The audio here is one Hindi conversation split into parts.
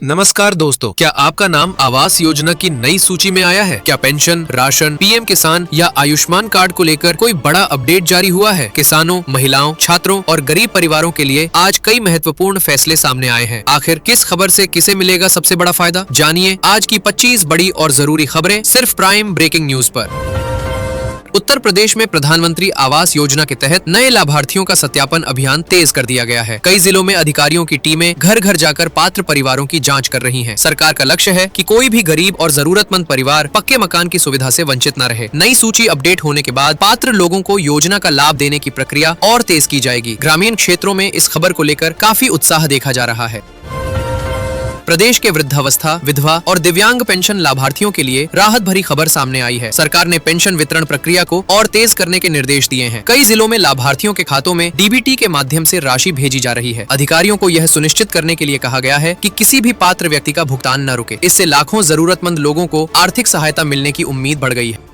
नमस्कार दोस्तों, क्या आपका नाम आवास योजना की नई सूची में आया है? क्या पेंशन, राशन, पीएम किसान या आयुष्मान कार्ड को लेकर कोई बड़ा अपडेट जारी हुआ है? किसानों, महिलाओं, छात्रों और गरीब परिवारों के लिए आज कई महत्वपूर्ण फैसले सामने आए हैं। आखिर किस खबर से किसे मिलेगा सबसे बड़ा फायदा? जानिए आज की 25 बड़ी और जरूरी खबरें सिर्फ प्राइम ब्रेकिंग न्यूज पर। उत्तर प्रदेश में प्रधानमंत्री आवास योजना के तहत नए लाभार्थियों का सत्यापन अभियान तेज कर दिया गया है। कई जिलों में अधिकारियों की टीमें घर घर जाकर पात्र परिवारों की जांच कर रही हैं। सरकार का लक्ष्य है कि कोई भी गरीब और जरूरतमंद परिवार पक्के मकान की सुविधा से वंचित न रहे। नई सूची अपडेट होने के बाद पात्र लोगों को योजना का लाभ देने की प्रक्रिया और तेज की जाएगी। ग्रामीण क्षेत्रों में इस खबर को लेकर काफी उत्साह देखा जा रहा है। प्रदेश के वृद्धावस्था, विधवा और दिव्यांग पेंशन लाभार्थियों के लिए राहत भरी खबर सामने आई है। सरकार ने पेंशन वितरण प्रक्रिया को और तेज करने के निर्देश दिए हैं। कई जिलों में लाभार्थियों के खातों में डीबीटी के माध्यम से राशि भेजी जा रही है। अधिकारियों को यह सुनिश्चित करने के लिए कहा गया है कि किसी भी पात्र व्यक्ति का भुगतान न रुके। इससे लाखों जरूरतमंद लोगों को आर्थिक सहायता मिलने की उम्मीद बढ़ गई है।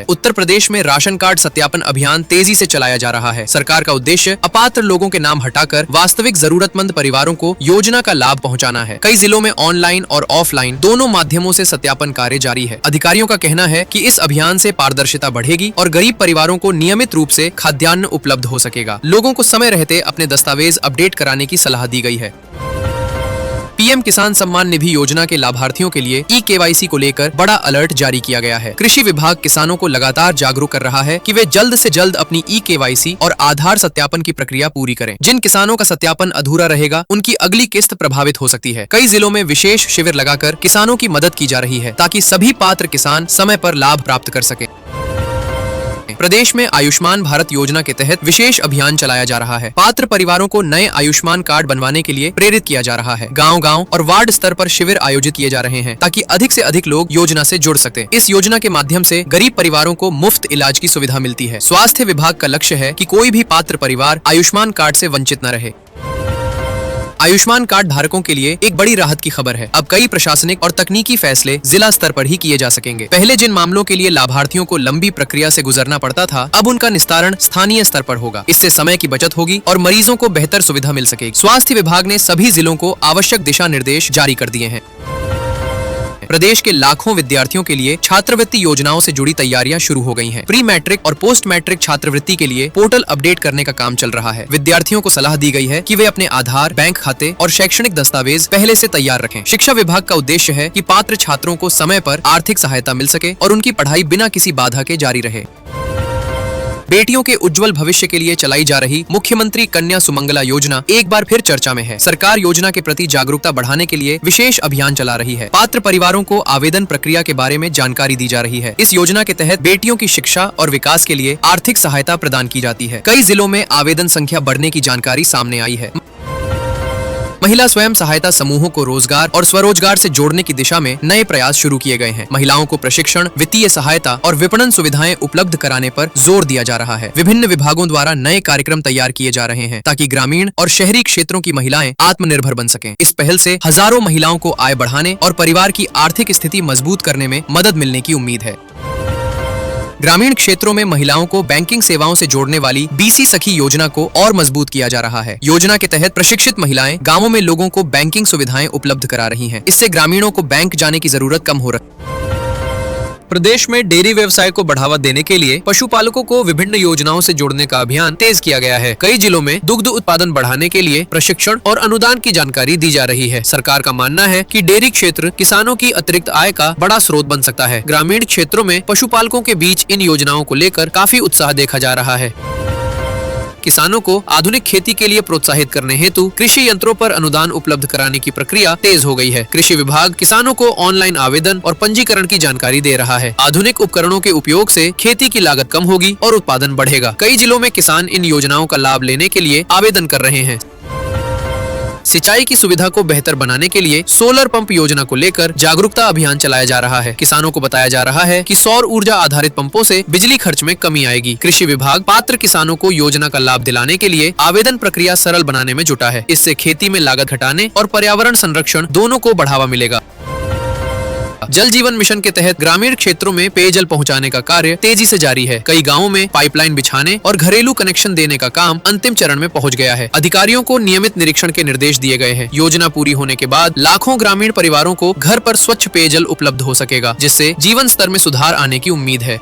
उत्तर प्रदेश में राशन कार्ड सत्यापन अभियान तेजी से चलाया जा रहा है। सरकार का उद्देश्य अपात्र लोगों के नाम हटाकर वास्तविक जरूरतमंद परिवारों को योजना का लाभ पहुंचाना है। कई जिलों में ऑनलाइन और ऑफलाइन दोनों माध्यमों से सत्यापन कार्य जारी है। अधिकारियों का कहना है कि इस अभियान से पारदर्शिता बढ़ेगी और गरीब परिवारों को नियमित रूप से खाद्यान्न उपलब्ध हो सकेगा। लोगों को समय रहते अपने दस्तावेज अपडेट कराने की सलाह दी गई है। पीएम किसान सम्मान निधि योजना के लाभार्थियों के लिए ई-केवाईसी को लेकर बड़ा अलर्ट जारी किया गया है। कृषि विभाग किसानों को लगातार जागरूक कर रहा है कि वे जल्द से जल्द अपनी ई-केवाईसी और आधार सत्यापन की प्रक्रिया पूरी करें। जिन किसानों का सत्यापन अधूरा रहेगा, उनकी अगली किस्त प्रभावित हो सकती है। कई जिलों में विशेष शिविर लगाकर किसानों की मदद की जा रही है ताकि सभी पात्र किसान समय पर लाभ प्राप्त कर सके। प्रदेश में आयुष्मान भारत योजना के तहत विशेष अभियान चलाया जा रहा है। पात्र परिवारों को नए आयुष्मान कार्ड बनवाने के लिए प्रेरित किया जा रहा है। गांव-गांव और वार्ड स्तर पर शिविर आयोजित किए जा रहे हैं ताकि अधिक से अधिक लोग योजना से जुड़ सकें। इस योजना के माध्यम से गरीब परिवारों को मुफ्त इलाज की सुविधा मिलती है। स्वास्थ्य विभाग का लक्ष्य है कि कोई भी पात्र परिवार आयुष्मान कार्ड से वंचित न रहे। आयुष्मान कार्ड धारकों के लिए एक बड़ी राहत की खबर है। अब कई प्रशासनिक और तकनीकी फैसले जिला स्तर पर ही किए जा सकेंगे। पहले जिन मामलों के लिए लाभार्थियों को लंबी प्रक्रिया से गुजरना पड़ता था, अब उनका निस्तारण स्थानीय स्तर पर होगा। इससे समय की बचत होगी और मरीजों को बेहतर सुविधा मिल सकेगी। स्वास्थ्य विभाग ने सभी जिलों को आवश्यक दिशा निर्देश जारी कर दिए हैं। प्रदेश के लाखों विद्यार्थियों के लिए छात्रवृत्ति योजनाओं से जुड़ी तैयारियां शुरू हो गई हैं। प्री मैट्रिक और पोस्ट मैट्रिक छात्रवृत्ति के लिए पोर्टल अपडेट करने का काम चल रहा है। विद्यार्थियों को सलाह दी गई है कि वे अपने आधार, बैंक खाते और शैक्षणिक दस्तावेज पहले से तैयार रखें। शिक्षा विभाग का उद्देश्य है कि पात्र छात्रों को समय पर आर्थिक सहायता मिल सके और उनकी पढ़ाई बिना किसी बाधा के जारी रहे। बेटियों के उज्जवल भविष्य के लिए चलाई जा रही मुख्यमंत्री कन्या सुमंगला योजना एक बार फिर चर्चा में है। सरकार योजना के प्रति जागरूकता बढ़ाने के लिए विशेष अभियान चला रही है। पात्र परिवारों को आवेदन प्रक्रिया के बारे में जानकारी दी जा रही है। इस योजना के तहत बेटियों की शिक्षा और विकास के लिए आर्थिक सहायता प्रदान की जाती है। कई जिलों में आवेदन संख्या बढ़ने की जानकारी सामने आई है। महिला स्वयं सहायता समूहों को रोजगार और स्वरोजगार से जोड़ने की दिशा में नए प्रयास शुरू किए गए हैं। महिलाओं को प्रशिक्षण, वित्तीय सहायता और विपणन सुविधाएं उपलब्ध कराने पर जोर दिया जा रहा है। विभिन्न विभागों द्वारा नए कार्यक्रम तैयार किए जा रहे हैं ताकि ग्रामीण और शहरी क्षेत्रों की महिलाएं आत्मनिर्भर बन सकें। इस पहल से हजारों महिलाओं को आय बढ़ाने और परिवार की आर्थिक स्थिति मजबूत करने में मदद मिलने की उम्मीद है। ग्रामीण क्षेत्रों में महिलाओं को बैंकिंग सेवाओं से जोड़ने वाली बीसी सखी योजना को और मजबूत किया जा रहा है। योजना के तहत प्रशिक्षित महिलाएं गांवों में लोगों को बैंकिंग सुविधाएं उपलब्ध करा रही हैं। इससे ग्रामीणों को बैंक जाने की जरूरत कम हो रही है। प्रदेश में डेयरी व्यवसाय को बढ़ावा देने के लिए पशुपालकों को विभिन्न योजनाओं से जोड़ने का अभियान तेज किया गया है। कई जिलों में दुग्ध उत्पादन बढ़ाने के लिए प्रशिक्षण और अनुदान की जानकारी दी जा रही है। सरकार का मानना है कि डेयरी क्षेत्र किसानों की अतिरिक्त आय का बड़ा स्रोत बन सकता है। ग्रामीण क्षेत्रों में पशुपालकों के बीच इन योजनाओं को लेकर काफी उत्साह देखा जा रहा है। किसानों को आधुनिक खेती के लिए प्रोत्साहित करने हेतु कृषि यंत्रों पर अनुदान उपलब्ध कराने की प्रक्रिया तेज हो गई है। कृषि विभाग किसानों को ऑनलाइन आवेदन और पंजीकरण की जानकारी दे रहा है। आधुनिक उपकरणों के उपयोग से खेती की लागत कम होगी और उत्पादन बढ़ेगा। कई जिलों में किसान इन योजनाओं का लाभ लेने के लिए आवेदन कर रहे हैं। सिंचाई की सुविधा को बेहतर बनाने के लिए सोलर पंप योजना को लेकर जागरूकता अभियान चलाया जा रहा है। किसानों को बताया जा रहा है कि सौर ऊर्जा आधारित पंपों से बिजली खर्च में कमी आएगी। कृषि विभाग पात्र किसानों को योजना का लाभ दिलाने के लिए आवेदन प्रक्रिया सरल बनाने में जुटा है। इससे खेती में लागत घटाने और पर्यावरण संरक्षण दोनों को बढ़ावा मिलेगा। जल जीवन मिशन के तहत ग्रामीण क्षेत्रों में पेयजल पहुंचाने का कार्य तेजी से जारी है। कई गांवों में पाइपलाइन बिछाने और घरेलू कनेक्शन देने का काम अंतिम चरण में पहुंच गया है। अधिकारियों को नियमित निरीक्षण के निर्देश दिए गए हैं। योजना पूरी होने के बाद लाखों ग्रामीण परिवारों को घर पर स्वच्छ पेयजल उपलब्ध हो सकेगा, जिससे जीवन स्तर में सुधार आने की उम्मीद है।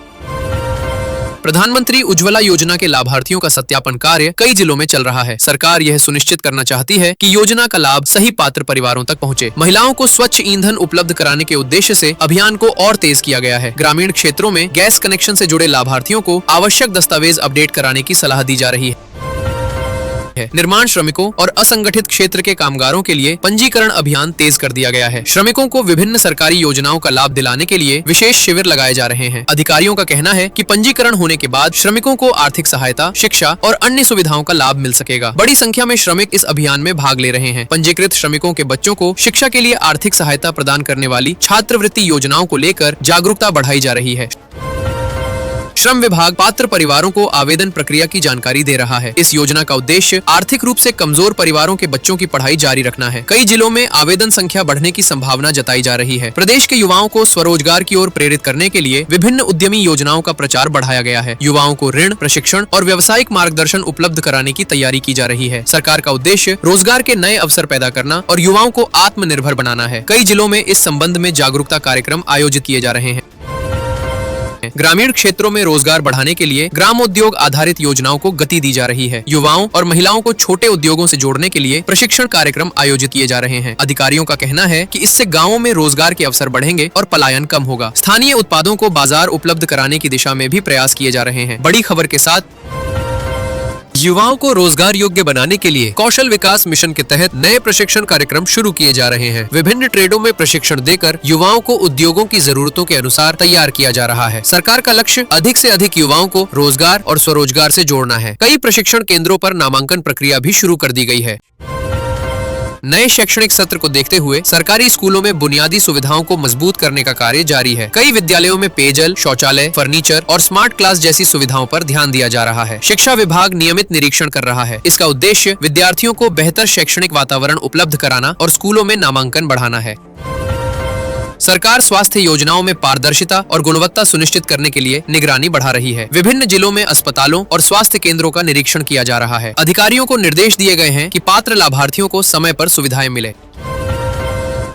प्रधानमंत्री उज्ज्वला योजना के लाभार्थियों का सत्यापन कार्य कई जिलों में चल रहा है। सरकार यह सुनिश्चित करना चाहती है कि योजना का लाभ सही पात्र परिवारों तक पहुंचे। महिलाओं को स्वच्छ ईंधन उपलब्ध कराने के उद्देश्य से अभियान को और तेज किया गया है। ग्रामीण क्षेत्रों में गैस कनेक्शन से जुड़े लाभार्थियों को आवश्यक दस्तावेज अपडेट कराने की सलाह दी जा रही है। निर्माण श्रमिकों और असंगठित क्षेत्र के कामगारों के लिए पंजीकरण अभियान तेज कर दिया गया है। श्रमिकों को विभिन्न सरकारी योजनाओं का लाभ दिलाने के लिए विशेष शिविर लगाए जा रहे हैं। अधिकारियों का कहना है कि पंजीकरण होने के बाद श्रमिकों को आर्थिक सहायता, शिक्षा और अन्य सुविधाओं का लाभ मिल सकेगा। बड़ी संख्या में श्रमिक इस अभियान में भाग ले रहे हैं। पंजीकृत श्रमिकों के बच्चों को शिक्षा के लिए आर्थिक सहायता प्रदान करने वाली छात्रवृत्ति योजनाओं को लेकर जागरूकता बढ़ाई जा रही है। श्रम विभाग पात्र परिवारों को आवेदन प्रक्रिया की जानकारी दे रहा है। इस योजना का उद्देश्य आर्थिक रूप से कमजोर परिवारों के बच्चों की पढ़ाई जारी रखना है। कई जिलों में आवेदन संख्या बढ़ने की संभावना जताई जा रही है। प्रदेश के युवाओं को स्वरोजगार की ओर प्रेरित करने के लिए विभिन्न उद्यमी योजनाओं का प्रचार बढ़ाया गया है। युवाओं को ऋण, प्रशिक्षण और व्यावसायिक मार्गदर्शन उपलब्ध कराने की तैयारी की जा रही है। सरकार का उद्देश्य रोजगार के नए अवसर पैदा करना और युवाओं को आत्मनिर्भर बनाना है। कई जिलों में इस संबंध में जागरूकता कार्यक्रम आयोजित किए जा रहे हैं। ग्रामीण क्षेत्रों में रोजगार बढ़ाने के लिए ग्रामोद्योग आधारित योजनाओं को गति दी जा रही है। युवाओं और महिलाओं को छोटे उद्योगों से जोड़ने के लिए प्रशिक्षण कार्यक्रम आयोजित किए जा रहे हैं। अधिकारियों का कहना है कि इससे गांवों में रोजगार के अवसर बढ़ेंगे और पलायन कम होगा। स्थानीय उत्पादों को बाजार उपलब्ध कराने की दिशा में भी प्रयास किए जा रहे हैं। बड़ी खबर के साथ युवाओं को रोजगार योग्य बनाने के लिए कौशल विकास मिशन के तहत नए प्रशिक्षण कार्यक्रम शुरू किए जा रहे हैं। विभिन्न ट्रेडों में प्रशिक्षण देकर युवाओं को उद्योगों की जरूरतों के अनुसार तैयार किया जा रहा है। सरकार का लक्ष्य अधिक से अधिक युवाओं को रोजगार और स्वरोजगार से जोड़ना है। कई प्रशिक्षण केंद्रों पर नामांकन प्रक्रिया भी शुरू कर दी गई है। नए शैक्षणिक सत्र को देखते हुए सरकारी स्कूलों में बुनियादी सुविधाओं को मजबूत करने का कार्य जारी है। कई विद्यालयों में पेयजल, शौचालय, फर्नीचर और स्मार्ट क्लास जैसी सुविधाओं पर ध्यान दिया जा रहा है। शिक्षा विभाग नियमित निरीक्षण कर रहा है। इसका उद्देश्य विद्यार्थियों को बेहतर शैक्षणिक वातावरण उपलब्ध कराना और स्कूलों में नामांकन बढ़ाना है। सरकार स्वास्थ्य योजनाओं में पारदर्शिता और गुणवत्ता सुनिश्चित करने के लिए निगरानी बढ़ा रही है। विभिन्न जिलों में अस्पतालों और स्वास्थ्य केंद्रों का निरीक्षण किया जा रहा है। अधिकारियों को निर्देश दिए गए हैं कि पात्र लाभार्थियों को समय पर सुविधाएं मिले।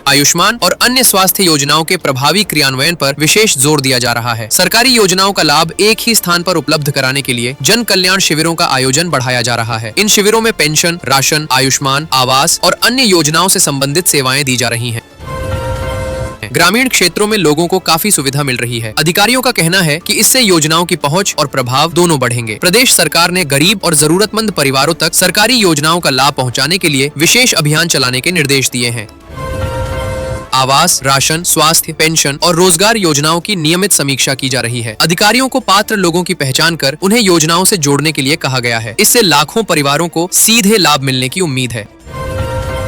आयुष्मान और अन्य स्वास्थ्य योजनाओं के प्रभावी क्रियान्वयन पर विशेष जोर दिया जा रहा है। सरकारी योजनाओं का लाभ एक ही स्थान पर उपलब्ध कराने के लिए जन कल्याण शिविरों का आयोजन बढ़ाया जा रहा है। इन शिविरों में पेंशन, राशन, आयुष्मान, आवास और अन्य योजनाओं से संबंधित सेवाएं दी जा रही हैं। ग्रामीण क्षेत्रों में लोगों को काफी सुविधा मिल रही है। अधिकारियों का कहना है कि इससे योजनाओं की पहुंच और प्रभाव दोनों बढ़ेंगे। प्रदेश सरकार ने गरीब और जरूरतमंद परिवारों तक सरकारी योजनाओं का लाभ पहुंचाने के लिए विशेष अभियान चलाने के निर्देश दिए हैं। आवास, राशन, स्वास्थ्य, पेंशन और रोजगार योजनाओं की नियमित समीक्षा की जा रही है। अधिकारियों को पात्र लोगों की पहचान कर उन्हें योजनाओं से जोड़ने के लिए कहा गया है। इससे लाखों परिवारों को सीधे लाभ मिलने की उम्मीद है।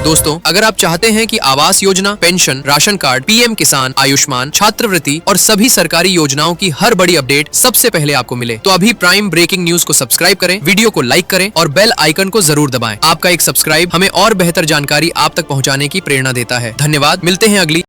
दोस्तों, अगर आप चाहते हैं कि Awas Yojana, pension, ration card, PM किसान, आयुष्मान, छात्रवृत्ति और सभी सरकारी योजनाओं की हर बड़ी अपडेट सबसे पहले आपको मिले, तो अभी प्राइम ब्रेकिंग न्यूज को सब्सक्राइब करें, वीडियो को लाइक करें और बेल आइकन को जरूर दबाएं। आपका एक सब्सक्राइब हमें और बेहतर जानकारी आप तक पहुंचाने की प्रेरणा देता है। धन्यवाद। मिलते हैं अगली